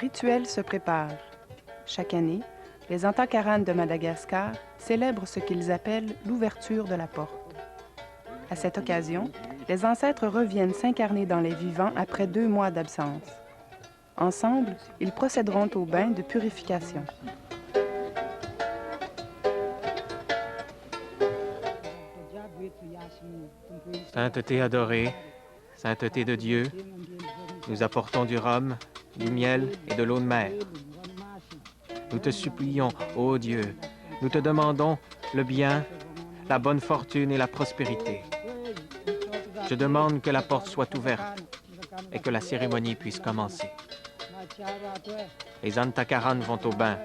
rituel se prépare. Chaque année, les Antakaranes de Madagascar célèbrent ce qu'ils appellent l'ouverture de la porte. À cette occasion, les ancêtres reviennent s'incarner dans les vivants après 2 mois d'absence. Ensemble, ils procéderont au bain de purification. Sainteté adorée, sainteté de Dieu, nous apportons du rhum, du miel et de l'eau de mer. Nous te supplions, ô Dieu, nous te demandons le bien, la bonne fortune et la prospérité. Je demande que la porte soit ouverte et que la cérémonie puisse commencer. Les Antakaranes vont au bain.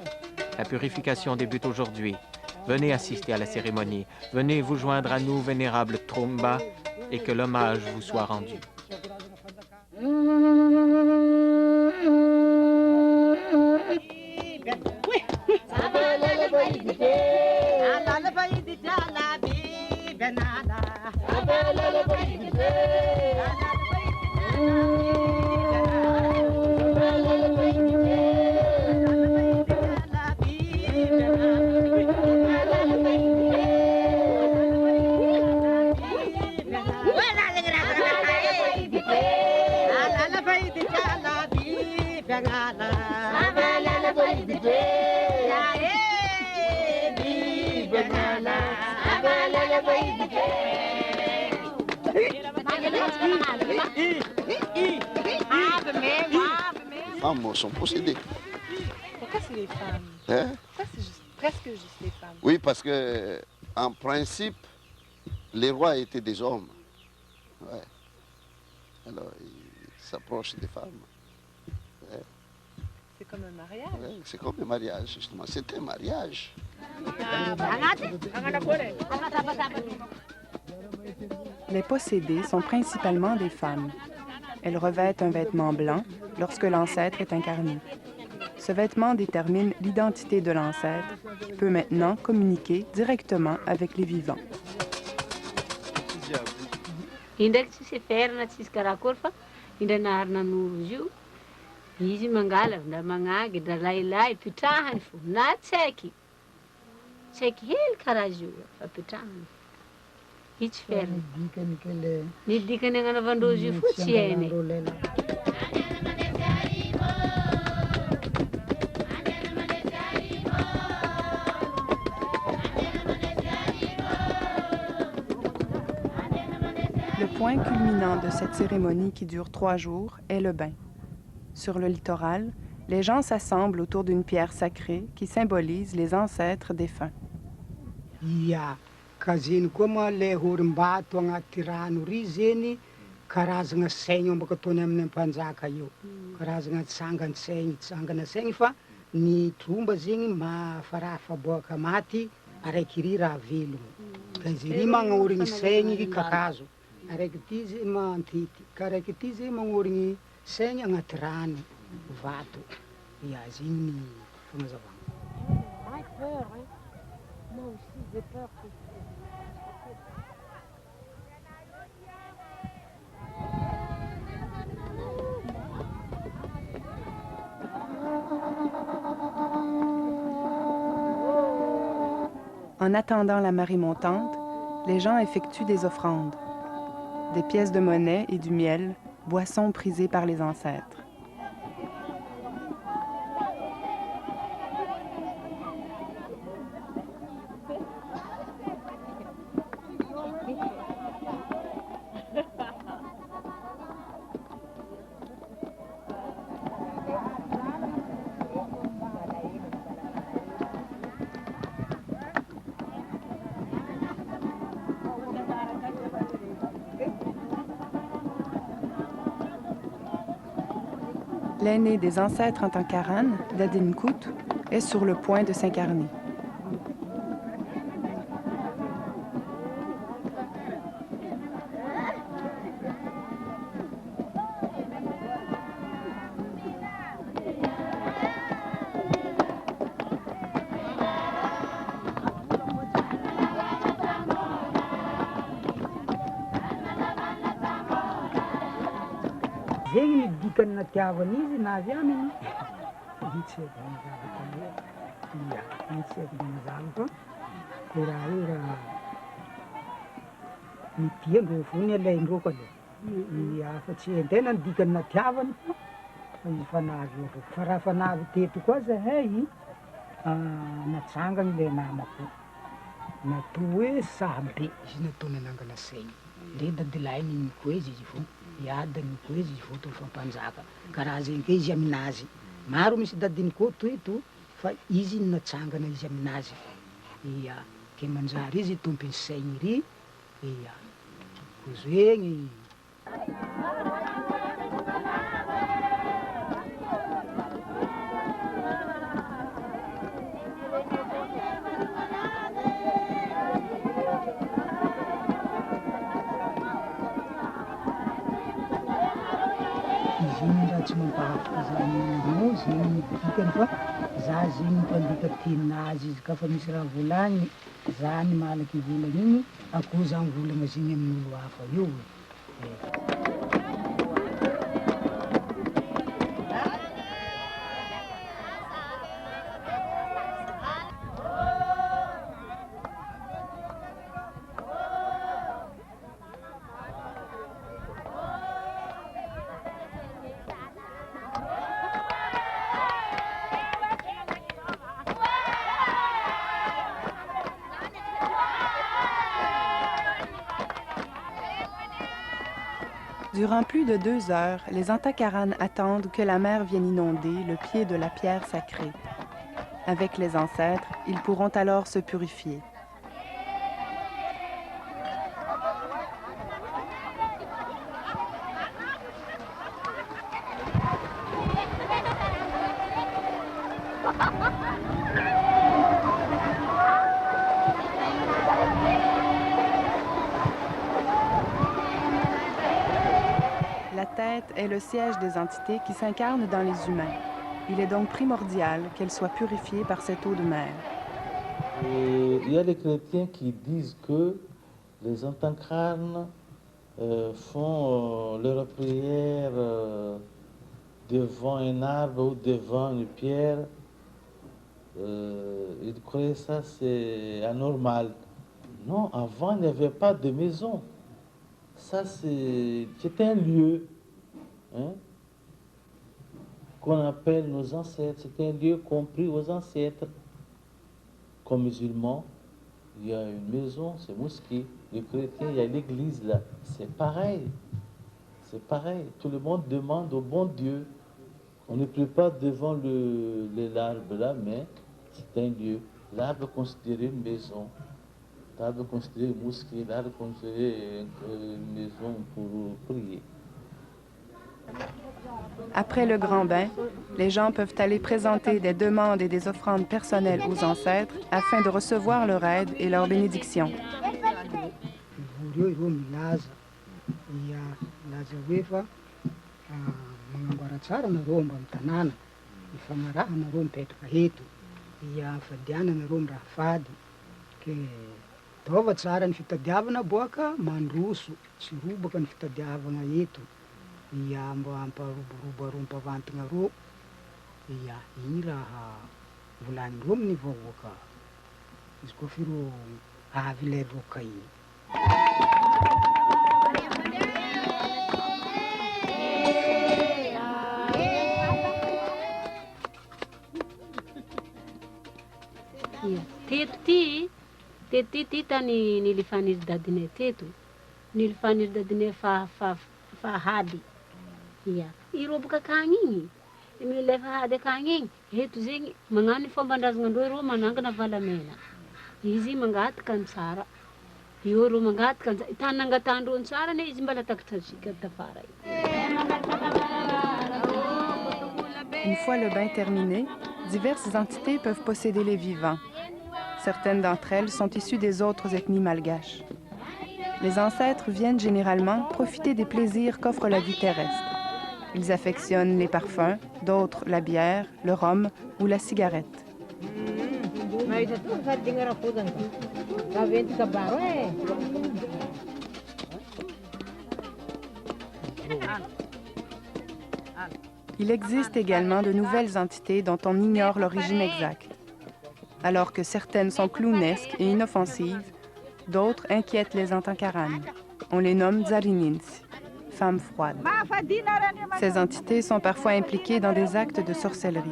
La purification débute aujourd'hui. Venez assister à la cérémonie. Venez vous joindre à nous, vénérable Trumba, et que l'hommage vous soit rendu. Les femmes sont possédées. Pourquoi c'est les femmes? Hein? Pourquoi c'est presque juste les femmes? Oui, parce que en principe, les rois étaient des hommes. Ouais. Alors, ils s'approchent des femmes. Ouais. C'est comme un mariage. Ouais, c'est comme un mariage, justement. C'est un mariage. Les possédées sont principalement des femmes. Elles revêtent un vêtement blanc lorsque l'ancêtre est incarné. Ce vêtement détermine l'identité de l'ancêtre qui peut maintenant communiquer directement avec les vivants. Indraiky tsy ferina tsisy karakory fa indray naharina n'olo izy io izy mangala ndra magnagy ndra lahilahy pitrahany fo na tsaiky hely karaha izy io fa pitrahany izy tsy ferina ny dikany agnanaovandrozy io fo tsy hainy. Le point culminant de cette cérémonie qui dure 3 jours est le bain. Sur le littoral, les gens s'assemblent autour d'une pierre sacrée qui symbolise les ancêtres défunts. Ia, ka zeny koa moa le horim-bato agnaty rano ry zeny karazagna saigny mbaka ataony amin'ny mpanjaka io. Karazagna tsangan-tsaigny, tsangana-saigny fa ny tromba zegny mahafarafaboaka maty araiky ry raha velogno. Ka izy ry magnorigny saigny kakazo. Araiky ty zay mantity, ka araiky ty zay magnorigny saigny agnaty rano, vato. Ia, zegny ny fagnazavana. Moi aussi, j'ai peur que... En attendant la marée montante, les gens effectuent des offrandes. Des pièces de monnaie et du miel, boissons prisées par les ancêtres. L'aîné des ancêtres Antakaranes, Dadinkout, est sur le point de s'incarner. Zegny ny dikany natiavany izy na avy aminy. hitseko ny zavatra hoe ia hitseko ny mazava fa koa raha io raha midiandreo vony alaindreo koa le ia fa tsy an-tena ny dikany natiavany fa izy fanavy io avao fa raha fanavy teto koa zahay natsangany le namako natao hoe sahabe izy nataony anangana saigny le dadilahy niniko izy izy vo iadanyko izy izy vo to fampanjaka karaha zegny ke izy aminazy maro misy dadiniko toeto fa izy natsangana izy aminazy ia ke manjary izy tompony saigny ry ia ko zegny zegny raha tsy mampahafa zany no zegny dikany fa za zegny mpandika tenazy izy ka fa misy raha volagny za ny malaky volagny igny akoho za mivolagna zegny amin'olo hafa io Durant plus de 2 heures, les Antakaranes attendent que la mer vienne inonder le pied de la pierre sacrée. Avec les ancêtres, ils pourront alors se purifier. La tête est le siège des entités qui s'incarnent dans les humains. Il est donc primordial qu'elle soit purifiée par cette eau de mer. Et il y a les chrétiens qui disent que les Antakaranes font leur prière devant un arbre ou devant une pierre. Ils croyaient ça c'est anormal. Non, avant il n'y avait pas de maison. Ça c'était un lieu qu'on appelle nos ancêtres. C'était un lieu compris aux ancêtres. Comme musulmans, il y a une maison, c'est mosquée. Les chrétiens, il y a l'église là. C'est pareil. C'est pareil. Tout le monde demande au bon Dieu. On ne prie pas devant l'arbre là, mais c'est un lieu. L'arbre est considéré une maison. L'arbre est considéré une mosquée. L'arbre est considéré une maison pour prier. Après le grand bain, les gens peuvent aller présenter des demandes et des offrandes personnelles aux ancêtres afin de recevoir leur aide et leur bénédiction. Taova tsara ny fitadiavana boaka mandroso, tsy robaka ny fitadiavana eto. Ia mba amparobarompavantana ro. Ia, igny raha volanin-dreo amin'ny vahoaka. Izy koa firo avy ilay voaka igny. Teto ty tany nilifaniry dadinay teto. Nilifaniry dadinay fahady. Ia, irobaka akagny igny. Milay fahady akagny igny, eto zegny magnano fomban-drazana-ndreo reo manangana valamena. Izy mangataka ny tsara. Io reo mangataka ny tsara. Tany nangatandreo ny tsara ne izy mbala takatra asika tafara. Une fois le bain terminé, diverses entités peuvent posséder les vivants. Certaines d'entre elles sont issues des autres ethnies malgaches. Les ancêtres viennent généralement profiter des plaisirs qu'offre la vie terrestre. Ils affectionnent les parfums, d'autres la bière, le rhum ou la cigarette. Il existe également de nouvelles entités dont on ignore l'origine exacte. Alors que certaines sont clownesques et inoffensives, d'autres inquiètent les Antankaranes. On les nomme Tsarinins, femmes froides. Ces entités sont parfois impliquées dans des actes de sorcellerie.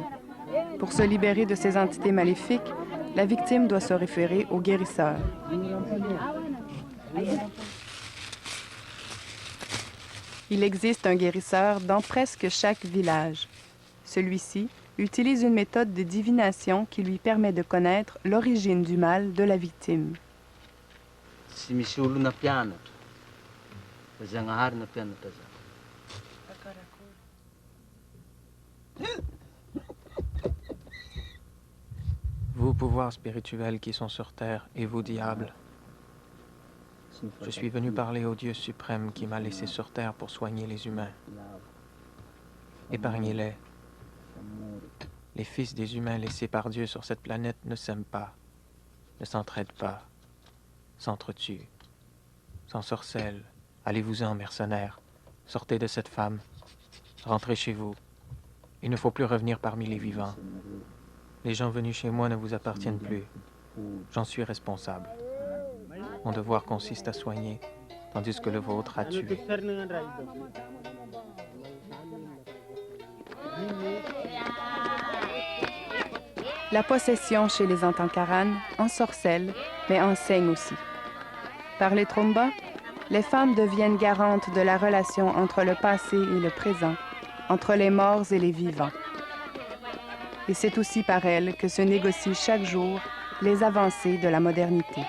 Pour se libérer de ces entités maléfiques, la victime doit se référer au guérisseur. Il existe un guérisseur dans presque chaque village. Celui-ci utilise une méthode de divination qui lui permet de connaître l'origine du mal de la victime. Tsy misy olona mpianatra. Zagnahary na mpianatra za. Vous, pouvoirs spirituels qui sont sur terre, et vous, diables, je suis venu parler au Dieu suprême qui m'a laissé sur terre pour soigner les humains. Épargnez-les. Les fils des humains laissés par Dieu sur cette planète ne s'aiment pas, ne s'entraident pas, s'entretuent, s'ensorcellent. Allez-vous-en, mercenaires. Sortez de cette femme. Rentrez chez vous. Il ne faut plus revenir parmi les vivants. Les gens venus chez moi ne vous appartiennent plus. J'en suis responsable. Mon devoir consiste à soigner, tandis que le vôtre a tué. La possession chez les Antankaranes ensorcelle, mais enseigne aussi. Par les Tromba, les femmes deviennent garantes de la relation entre le passé et le présent, entre les morts et les vivants. Et c'est aussi par elles que se négocient chaque jour les avancées de la modernité.